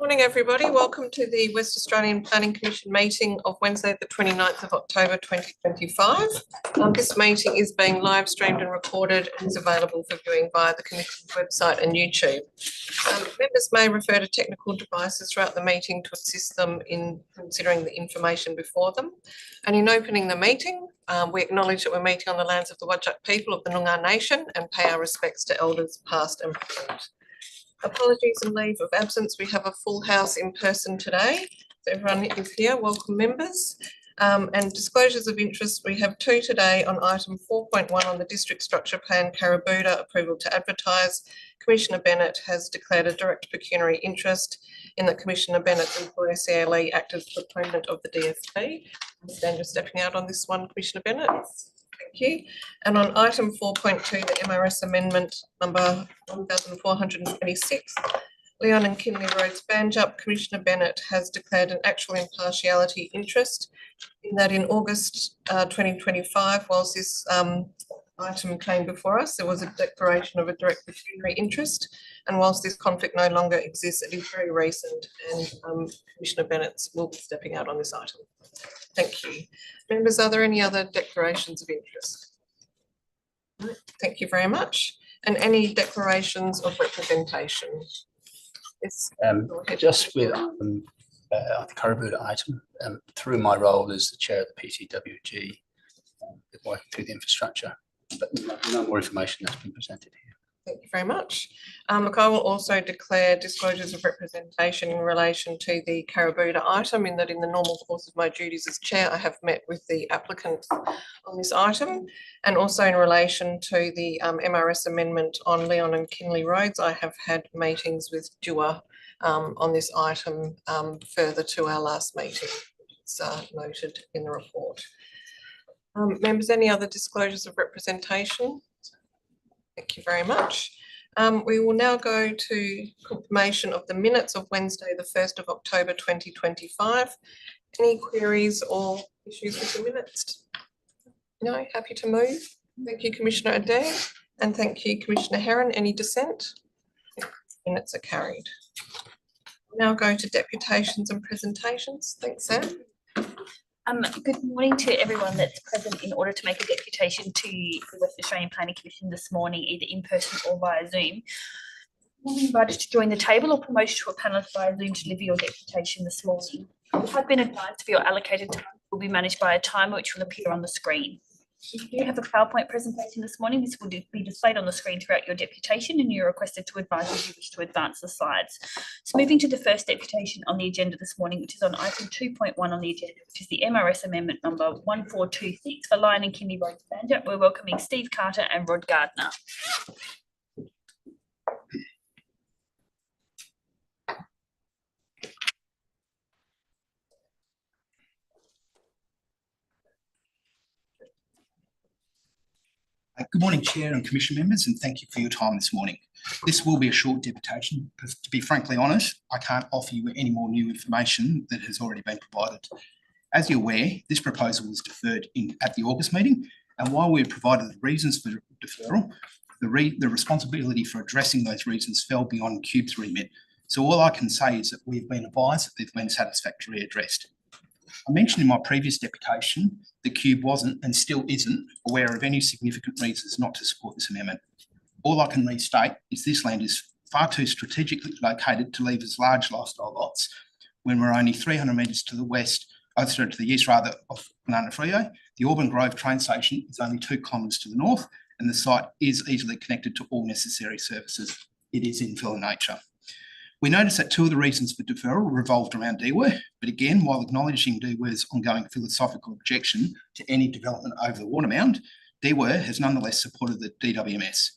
Morning, everybody. Welcome to the West Australian Planning Commission meeting of Wednesday, the 29th of October 2025. This meeting is being live streamed and recorded and is available for viewing via the Commission's website and YouTube. Members may refer to technical devices throughout the meeting to assist them in considering the information before them. And in opening the meeting, we acknowledge that we're meeting on the lands of the Whadjuk people of the Noongar Nation and pay our respects to elders past and present. Apologies and leave of absence. We have a full house in person today. So everyone is here. Welcome, members. And disclosures of interest, we have two today on item 4.1 on the District Structure Plan, Carabooda, approval to advertise. Commissioner Bennett has declared a direct pecuniary interest in that Commissioner Bennett's employer CLE act as proponent of the DSP. I understand you're stepping out on this one, Commissioner Bennett. Thank you. And on item 4.2, the MRS amendment number 1426, Leon and Kinley Roads Banjup, Commissioner Bennett has declared an actual impartiality interest in that in August 2025, whilst this item came before us, there was a declaration of a direct pecuniary interest, and whilst this conflict no longer exists, it is very recent, and Commissioner Bennett will be stepping out on this item. Thank you. Members, are there any other declarations of interest? Thank you very much. And any declarations of representation? Yes. Just with the Carabooda item, through my role as the chair of the PCWG, working through the infrastructure, but no more information that's been presented here. Thank you very much. Look, I will also declare disclosures of representation in relation to the Carabooda item, in that in the normal course of my duties as chair, I have met with the applicant on this item, and also in relation to the MRS amendment on Leon and Kinley Roads, I have had meetings with DUA on this item further to our last meeting. It's noted in the report. Members, any other disclosures of representation? Thank you very much. We will now go to confirmation of the minutes of Wednesday, the 1st of October 2025. Any queries or issues with the minutes? No, happy to move. Thank you, Commissioner Adair, and thank you, Commissioner Herron. Any dissent? Minutes are carried. We'll now go to deputations and presentations. Thanks, Sam. Good morning to everyone that's present in order to make a deputation to the West Australian Planning Commission this morning, either in person or via Zoom. You'll be invited to join the table or promoted to a panelist via Zoom to deliver your deputation this morning. You have been advised for your allocated time will be managed by a timer which will appear on the screen. If you do have a PowerPoint presentation this morning, this will be displayed on the screen throughout your deputation, and you're requested to advise if you wish to advance the slides. So moving to the first deputation on the agenda this morning, which is on item 2.1 on the agenda, which is the MRS amendment number 1426 for Lion and Kinley Roads Banjup. We're welcoming Steve Carter and Rod Gardner. Good morning, Chair and Commission members, and thank you for your time this morning. This will be a short deputation because, to be frankly honest, I can't offer you any more new information that has already been provided. As you're aware, this proposal was deferred at the August meeting, and while we provided the reasons for deferral, the responsibility for addressing those reasons fell beyond CUBE's remit. So all I can say is that we've been advised that they've been satisfactorily addressed. I mentioned in my previous deputation that CUBE wasn't and still isn't aware of any significant reasons not to support this amendment. All I can restate is this land is far too strategically located to leave as large lifestyle lots when we're only 300 metres to the west, to the east rather, of Banana Frio. The Auburn Grove train station is only 2 kilometres to the north, and the site is easily connected to all necessary services. It is infill in nature. We noticed that 2 of the reasons for deferral revolved around DWER, but again, while acknowledging DWER's ongoing philosophical objection to any development over the watermound, DWER has nonetheless supported the DWMS.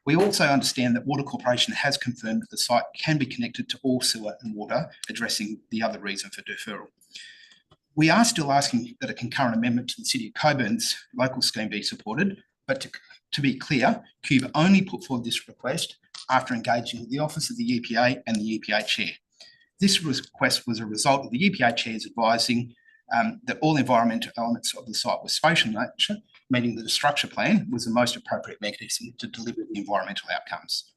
We also understand that Water Corporation has confirmed that the site can be connected to all sewer and water, addressing the other reason for deferral. We are still asking that a concurrent amendment to the City of Coburn's local scheme be supported, but to be clear, CUBE only put forward this request after engaging with the Office of the EPA and the EPA Chair. This request was a result of the EPA Chair's advising that all environmental elements of the site were spatial in nature, meaning that the structure plan was the most appropriate mechanism to deliver the environmental outcomes.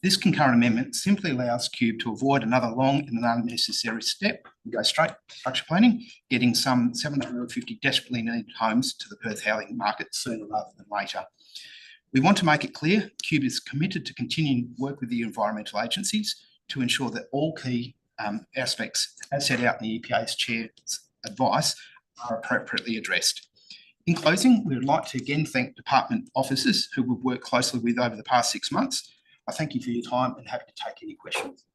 This concurrent amendment simply allows Cube to avoid another long and unnecessary step and go straight to structure planning, getting some 750 desperately needed homes to the Perth housing market sooner rather than later. We want to make it clear Cube is committed to continuing work with the environmental agencies to ensure that all key aspects, as set out in the EPA's chair's advice, are appropriately addressed. In closing, we would like to again thank department officers who we've worked closely with over the past 6 months. I thank you for your time and happy to take any questions.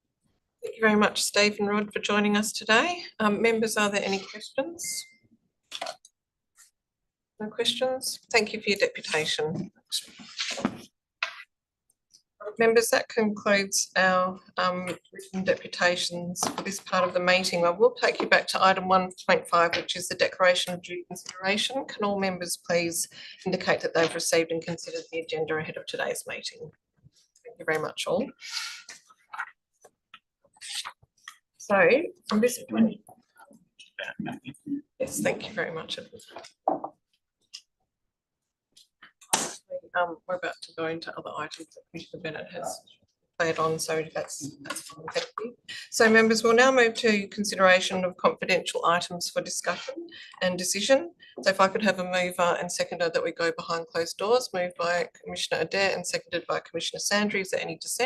Thank you very much, Steve and Rod, for joining us today. Members, are there any questions? No questions? Thank you for your deputation. Members, that concludes our written deputations for this part of the meeting. I will take you back to item 1.5, which is the declaration of due consideration. Can all members please indicate that they've received and considered the agenda ahead of today's meeting? Thank you very much all. So from this point, yes, thank you very much. We're about to go into other items that Commissioner Bennett has played on, so that's fine. Thank you. So members, we'll now move to consideration of confidential items for discussion and decision. So if I could have a mover and seconder that we go behind closed doors, moved by Commissioner Adair and seconded by Commissioner Sandry. Is there any dissent?